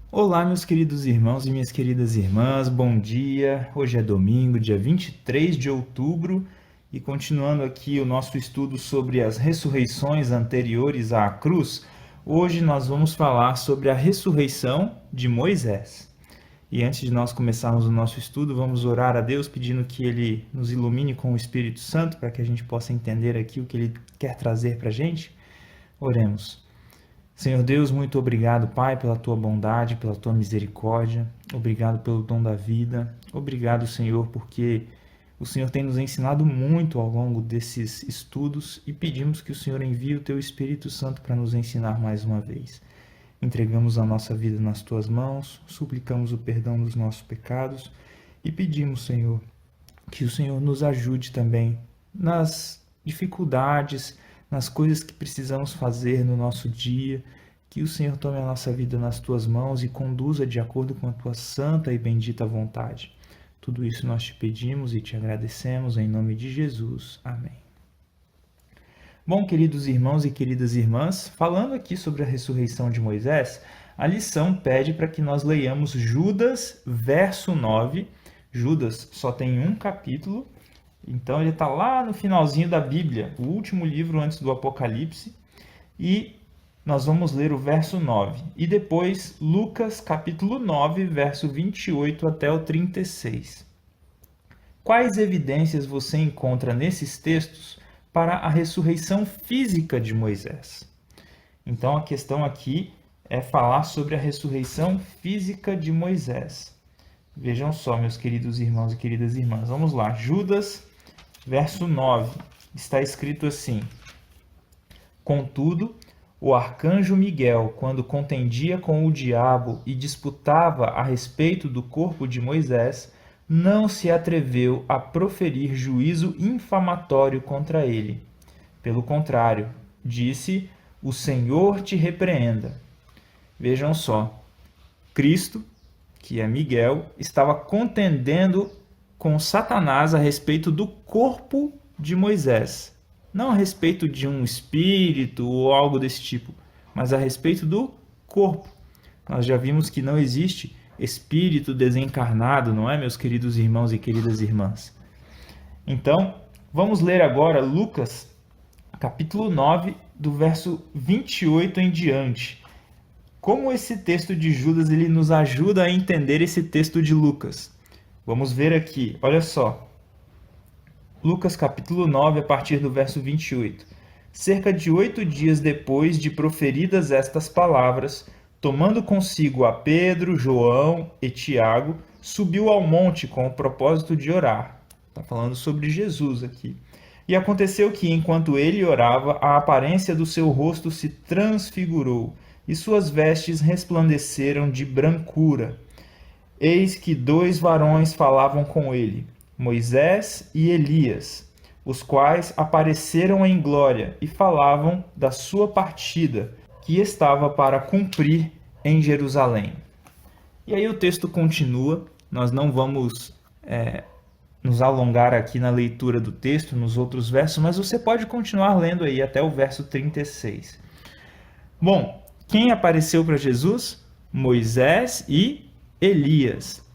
Olá, meus queridos irmãos e minhas queridas irmãs, bom dia. Hoje é domingo, dia 23 de outubro, e continuando aqui o nosso estudo sobre as ressurreições anteriores à cruz, hoje nós vamos falar sobre a ressurreição de Moisés. E antes de nós começarmos o nosso estudo, vamos orar a Deus pedindo que Ele nos ilumine com o Espírito Santo para que a gente possa entender aqui o que Ele quer trazer para a gente. Oremos. Senhor Deus, muito obrigado, Pai, pela Tua bondade, pela Tua misericórdia. Obrigado pelo dom da vida. Obrigado, Senhor, porque o Senhor tem nos ensinado muito ao longo desses estudos e pedimos que o Senhor envie o Teu Espírito Santo para nos ensinar mais uma vez. Entregamos a nossa vida nas Tuas mãos, suplicamos o perdão dos nossos pecados e pedimos, Senhor, que o Senhor nos ajude também nas dificuldades, nas coisas que precisamos fazer no nosso dia, que o Senhor tome a nossa vida nas Tuas mãos e conduza de acordo com a Tua santa e bendita vontade. Tudo isso nós te pedimos e te agradecemos em nome de Jesus. Amém. Bom, queridos irmãos e queridas irmãs, falando aqui sobre a ressurreição de Moisés, a lição pede para que nós leiamos Judas, verso 9. Judas só tem um capítulo, então ele está lá no finalzinho da Bíblia, o último livro antes do Apocalipse, e nós vamos ler o verso 9. E depois Lucas, capítulo 9, verso 28 até o 36. Quais evidências você encontra nesses textos para a ressurreição física de Moisés? Então a questão aqui é falar sobre a ressurreição física de Moisés. Vejam só, meus queridos irmãos e queridas irmãs. Vamos lá, Judas, verso 9. Está escrito assim: Contudo, o arcanjo Miguel, quando contendia com o diabo e disputava a respeito do corpo de Moisés, não se atreveu a proferir juízo infamatório contra ele. Pelo contrário, disse: O Senhor te repreenda. Vejam só, Cristo, que é Miguel, estava contendendo com Satanás a respeito do corpo de Moisés. Não a respeito de um espírito ou algo desse tipo, mas a respeito do corpo. Nós já vimos que não existe espírito desencarnado, não é, meus queridos irmãos e queridas irmãs? Então, vamos ler agora Lucas, capítulo 9, do verso 28 em diante. Como esse texto de Judas ele nos ajuda a entender esse texto de Lucas? Vamos ver aqui, olha só. Lucas capítulo 9, a partir do verso 28. Cerca de 8 dias depois de proferidas estas palavras, tomando consigo a Pedro, João e Tiago, subiu ao monte com o propósito de orar. Está falando sobre Jesus aqui. E aconteceu que, enquanto ele orava, a aparência do seu rosto se transfigurou, e suas vestes resplandeceram de brancura. Eis que 2 varões falavam com ele, Moisés e Elias, os quais apareceram em glória e falavam da sua partida, que estava para cumprir em Jerusalém. E aí o texto continua, nós não vamos nos alongar aqui na leitura do texto, nos outros versos, mas você pode continuar lendo aí até o verso 36. Bom, quem apareceu para Jesus? Moisés e Elias.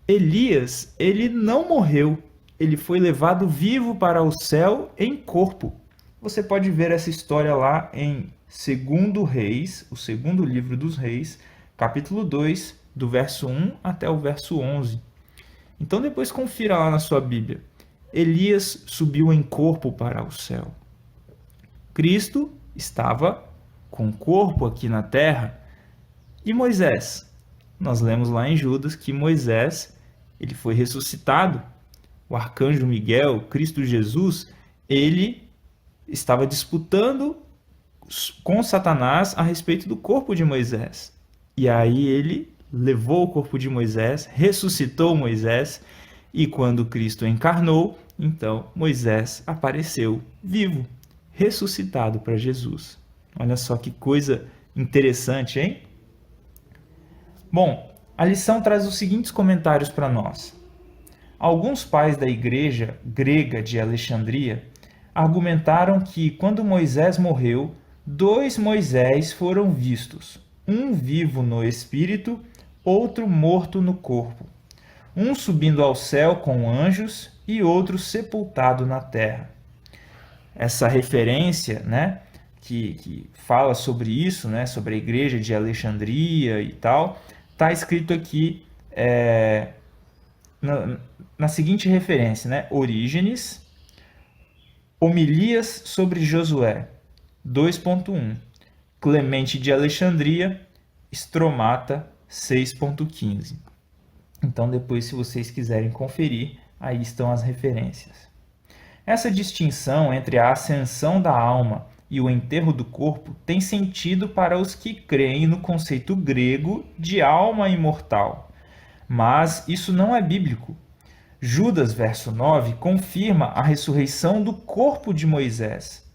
Elias, ele não morreu, ele foi levado vivo para o céu em corpo. Você pode ver essa história lá em 2 Reis, o segundo livro dos Reis, capítulo 2, do verso 1 até o verso 11. Então depois confira lá na sua Bíblia. Elias subiu em corpo para o céu. Cristo estava com corpo aqui na terra. E Moisés? Nós lemos lá em Judas que Moisés ele foi ressuscitado. O arcanjo Miguel, Cristo Jesus, ele estava disputando com Satanás a respeito do corpo de Moisés. E aí ele levou o corpo de Moisés, ressuscitou Moisés, e quando Cristo encarnou, então Moisés apareceu vivo, ressuscitado para Jesus. Olha só que coisa interessante, hein? Bom, a lição traz os seguintes comentários para nós. Alguns pais da igreja grega de Alexandria argumentaram que, quando Moisés morreu, 2 Moisés foram vistos, um vivo no espírito, outro morto no corpo, um subindo ao céu com anjos e outro sepultado na terra. Essa referência, né, que fala sobre isso, né, sobre a igreja de Alexandria e tal, está escrito aqui na seguinte referência, né, Orígenes, Homilias sobre Josué, 2.1, Clemente de Alexandria, Stromata, 6.15. Então depois, se vocês quiserem conferir, aí estão as referências. Essa distinção entre a ascensão da alma e o enterro do corpo tem sentido para os que creem no conceito grego de alma imortal. Mas isso não é bíblico. Judas, verso 9, confirma a ressurreição do corpo de Moisés.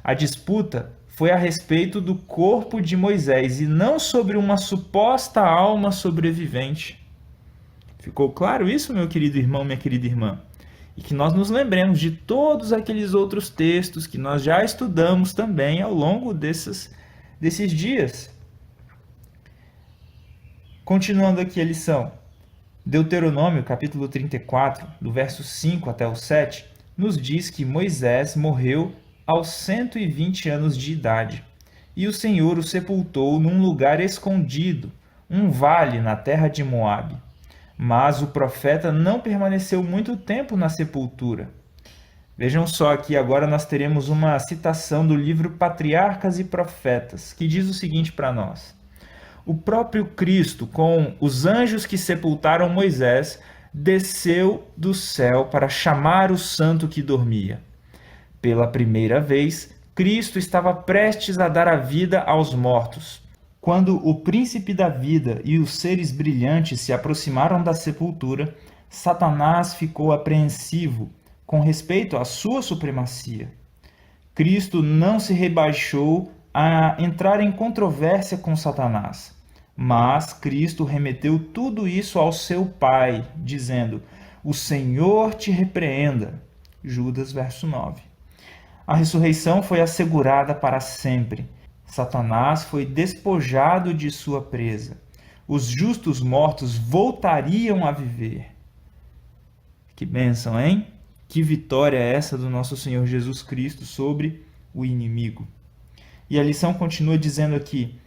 A disputa foi a respeito do corpo de Moisés e não sobre uma suposta alma sobrevivente. Ficou claro isso, meu querido irmão, minha querida irmã? E que nós nos lembremos de todos aqueles outros textos que nós já estudamos também ao longo desses dias. Continuando aqui a lição. Deuteronômio, capítulo 34, do verso 5 até o 7, nos diz que Moisés morreu aos 120 anos de idade, e o Senhor o sepultou num lugar escondido, um vale na terra de Moabe. Mas o profeta não permaneceu muito tempo na sepultura. Vejam só, aqui agora nós teremos uma citação do livro Patriarcas e Profetas, que diz o seguinte para nós. O próprio Cristo, com os anjos que sepultaram Moisés, desceu do céu para chamar o santo que dormia. Pela primeira vez, Cristo estava prestes a dar a vida aos mortos. Quando o príncipe da vida e os seres brilhantes se aproximaram da sepultura, Satanás ficou apreensivo com respeito à sua supremacia. Cristo não se rebaixou a entrar em controvérsia com Satanás, mas Cristo remeteu tudo isso ao seu Pai, dizendo: "O Senhor te repreenda." Judas, verso 9. A ressurreição foi assegurada para sempre. Satanás foi despojado de sua presa. Os justos mortos voltariam a viver. Que bênção, hein? Que vitória é essa do nosso Senhor Jesus Cristo sobre o inimigo. E a lição continua dizendo aqui: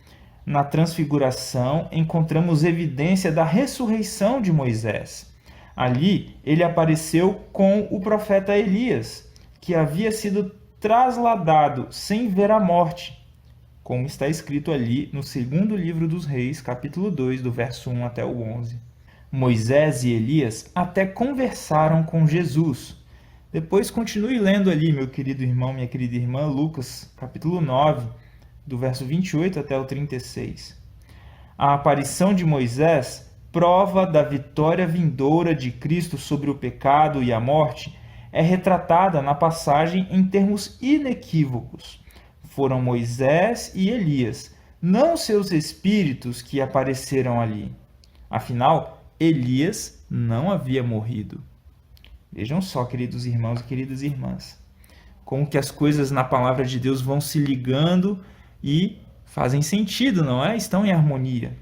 na transfiguração encontramos evidência da ressurreição de Moisés. Ali ele apareceu com o profeta Elias, que havia sido trasladado sem ver a morte, como está escrito ali no segundo livro dos Reis, capítulo 2, do verso 1 até o 11. Moisés e Elias até conversaram com Jesus. Depois continue lendo ali, meu querido irmão, minha querida irmã, Lucas, capítulo 9, do verso 28 até o 36. A aparição de Moisés, prova da vitória vindoura de Cristo sobre o pecado e a morte, é retratada na passagem em termos inequívocos. Foram Moisés e Elias, não seus espíritos, que apareceram ali. Afinal, Elias não havia morrido. Vejam só, queridos irmãos e queridas irmãs, como que as coisas na palavra de Deus vão se ligando e fazem sentido, não é? Estão em harmonia.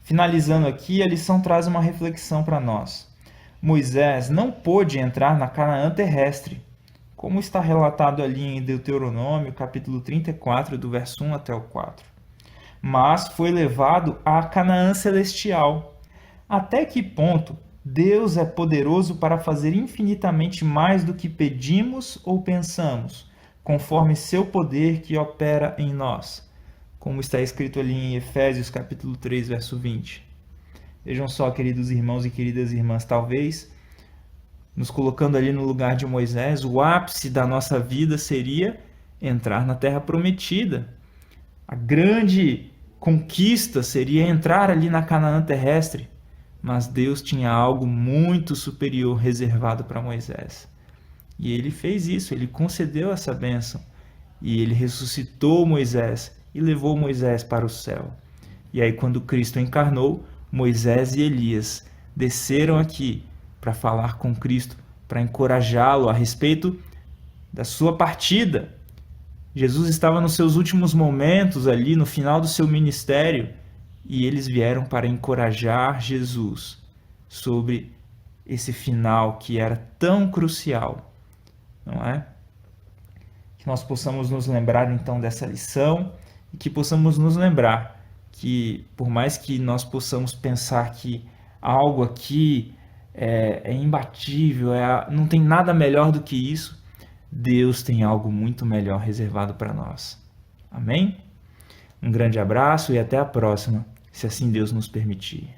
Finalizando aqui, a lição traz uma reflexão para nós. Moisés não pôde entrar na Canaã terrestre, como está relatado ali em Deuteronômio, capítulo 34, do verso 1 até o 4. Mas foi levado à Canaã celestial. Até que ponto Deus é poderoso para fazer infinitamente mais do que pedimos ou pensamos, conforme seu poder que opera em nós, como está escrito ali em Efésios, capítulo 3, verso 20. Vejam só, queridos irmãos e queridas irmãs, talvez, nos colocando ali no lugar de Moisés, o ápice da nossa vida seria entrar na Terra Prometida. A grande conquista seria entrar ali na Canaã terrestre. Mas Deus tinha algo muito superior reservado para Moisés. E ele fez isso, ele concedeu essa bênção. E ele ressuscitou Moisés e levou Moisés para o céu. E aí, quando Cristo encarnou, Moisés e Elias desceram aqui para falar com Cristo, para encorajá-lo a respeito da sua partida. Jesus estava nos seus últimos momentos ali, no final do seu ministério, e eles vieram para encorajar Jesus sobre esse final que era tão crucial, não é? Que nós possamos nos lembrar então dessa lição e que possamos nos lembrar que, por mais que nós possamos pensar que algo aqui é imbatível, não tem nada melhor do que isso, Deus tem algo muito melhor reservado para nós. Amém? Um grande abraço e até a próxima, se assim Deus nos permitir.